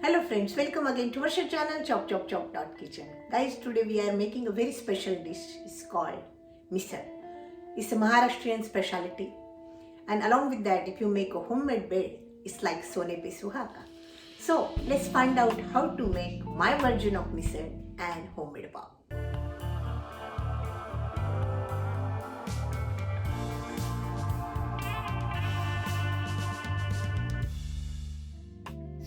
Hello friends, welcome again to our channel Chop Chop Chop Kitchen. Guys, today we are making a very special dish. It's called misal. It's a Maharashtrian specialty. And along with that, if you make a homemade bread, it's like Sone Pe Suhaga. So let's find out how to make my version of misal and homemade pav.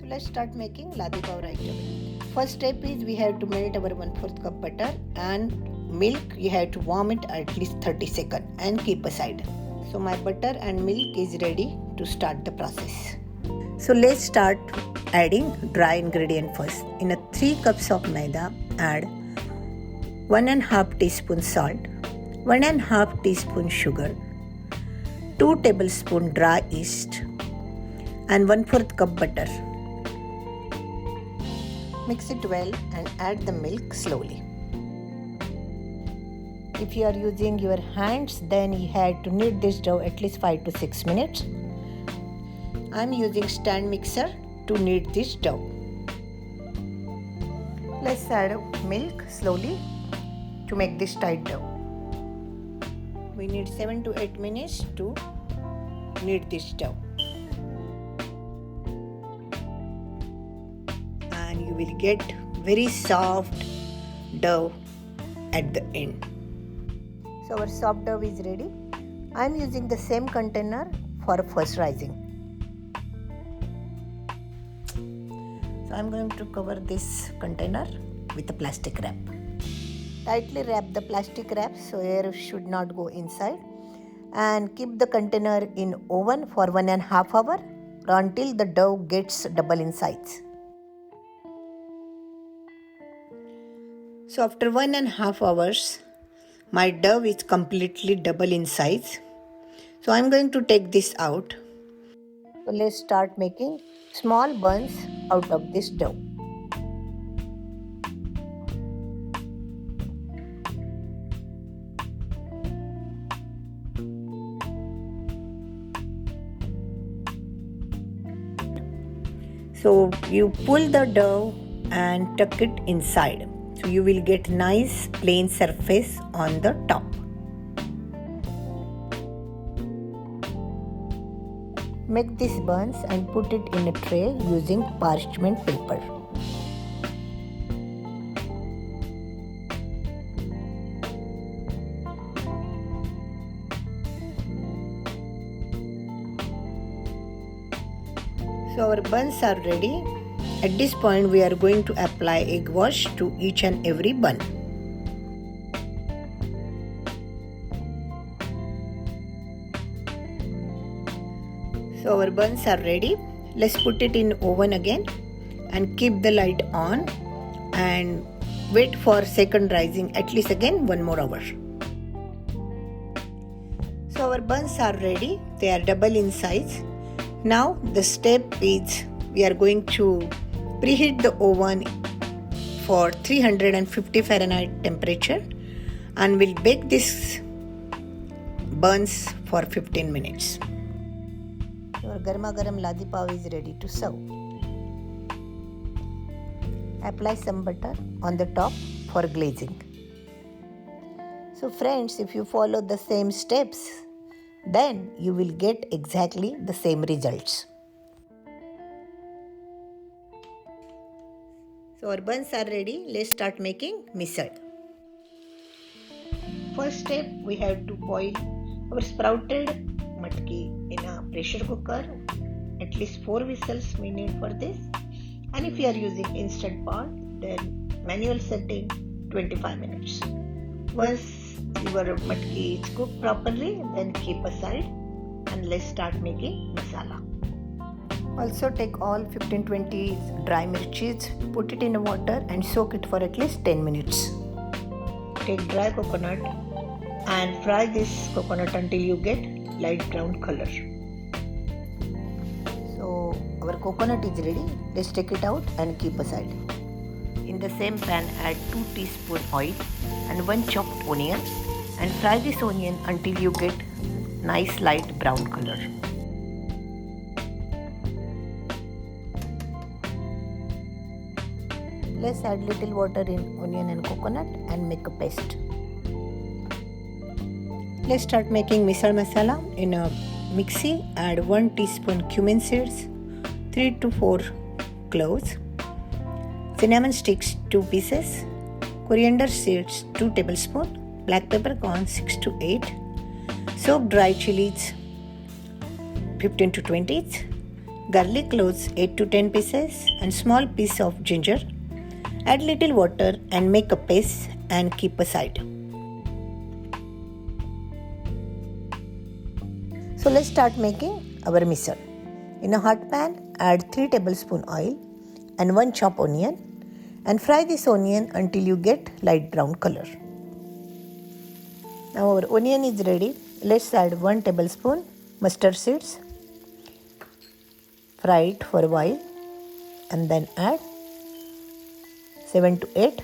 So let's start making ladi pav right away. First step is we have to melt our 1/4 cup butter and milk. You have to warm it at least 30 seconds and keep aside. So my butter and milk is ready to start the process. So let's start adding dry ingredient first. In a 3 cups of maida, add 1.5 teaspoon salt, 1.5 teaspoon sugar, 2 tablespoon dry yeast, and 1/4 cup butter. Mix it well and add the milk slowly. If you are using your hands, then you have to knead this dough at least 5 to 6 minutes. I am using stand mixer to knead this dough. Let's add milk slowly to make this tight dough. We need 7 to 8 minutes to knead this dough. And you will get very soft dough at the end. So our soft dough is ready. I am using the same container for first rising. So I am going to cover this container with a plastic wrap. Tightly wrap the plastic wrap so air should not go inside, and keep the container in oven for 1.5 hours or until the dough gets double in size. So after 1.5 hours, my dough is completely double in size. So I'm going to take this out. So let's start making small buns out of this dough. So you pull the dough and tuck it inside. So you will get nice plain surface on the top. Make these buns and put it in a tray using parchment paper. So our buns are ready. At this point, we are going to apply egg wash to each and every bun. So our buns are ready. Let's put it in oven again and keep the light on and wait for second rising at least again 1 more hour. So our buns are ready. They are double in size. Now the step is we are going to preheat the oven for 350 Fahrenheit temperature and we'll bake these buns for 15 minutes. Your garma garam ladi pav is ready to serve. Apply some butter on the top for glazing. So friends, if you follow the same steps, then you will get exactly the same results. So our buns are ready. Let's start making misal. First step, we have to boil our sprouted matki in a pressure cooker. At least 4 whistles we need for this. And if you are using instant pot, then manual setting 25 minutes. Once your matki is cooked properly, then keep aside and let's start making masala. Also take all 15-20 dry mirchis, put it in water and soak it for at least 10 minutes. Take dry coconut and fry this coconut until you get light brown color. So our coconut is ready. Let's take it out and keep aside. In the same pan, add 2 teaspoon oil and 1 chopped onion and fry this onion until you get nice light brown color. Let's add little water in onion and coconut and make a paste. Let's start making misal masala. In a mixie, add 1 teaspoon cumin seeds, 3 to 4 cloves, cinnamon sticks 2 pieces, coriander seeds 2 tablespoons, black peppercorn 6 to 8, soaked dry chilies 15 to 20, garlic cloves 8 to 10 pieces, and small piece of ginger. Add little water and make a paste and keep aside. So let's start making our misal. In a hot pan, add 3 tablespoon oil and 1 chopped onion and fry this onion until you get light brown color. Now our onion is ready. Let's add 1 tablespoon mustard seeds. Fry it for a while and then add 7 to 8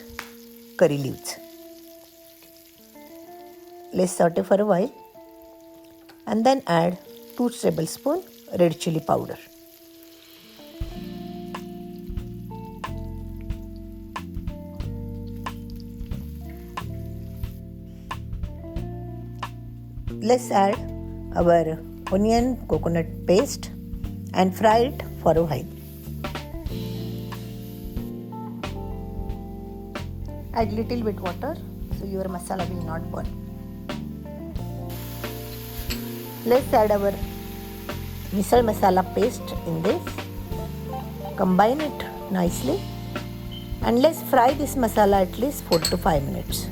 curry leaves. Let's saute for a while and then add 2 tablespoons red chili powder. Let's add our onion coconut paste and fry it for a while. Add little bit water so your masala will not burn. Let's add our misal masala paste in this. Combine it nicely and let's fry this masala at least 4 to 5 minutes.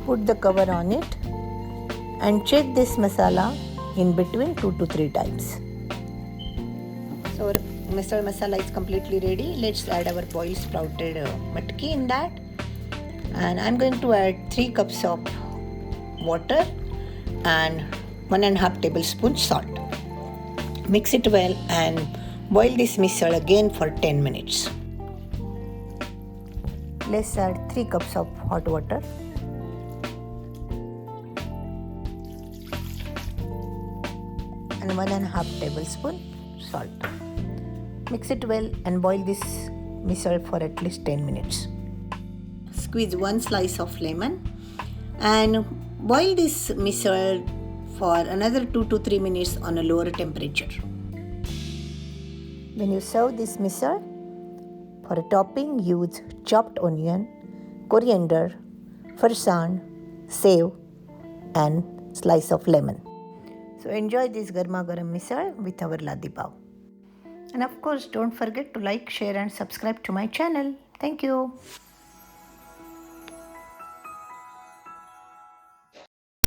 Put the cover on it and check this masala in between 2 to 3 times. So our misal masala is completely ready. Let's add our boiled sprouted matki in that. And I'm going to add 3 cups of water and 1.5 tablespoons salt. Mix it well and boil this misal again for 10 minutes. Let's add 3 cups of hot water. And 1.5 tablespoon salt. Mix it well and boil this misal for at least 10 minutes. Squeeze 1 slice of lemon and boil this misal for another 2 to 3 minutes on a lower temperature. When you serve this misal, for a topping use chopped onion, coriander, farsan, sev and slice of lemon. So enjoy this garma garam misal with our laddi pav. And of course, don't forget to like, share and subscribe to my channel. Thank you.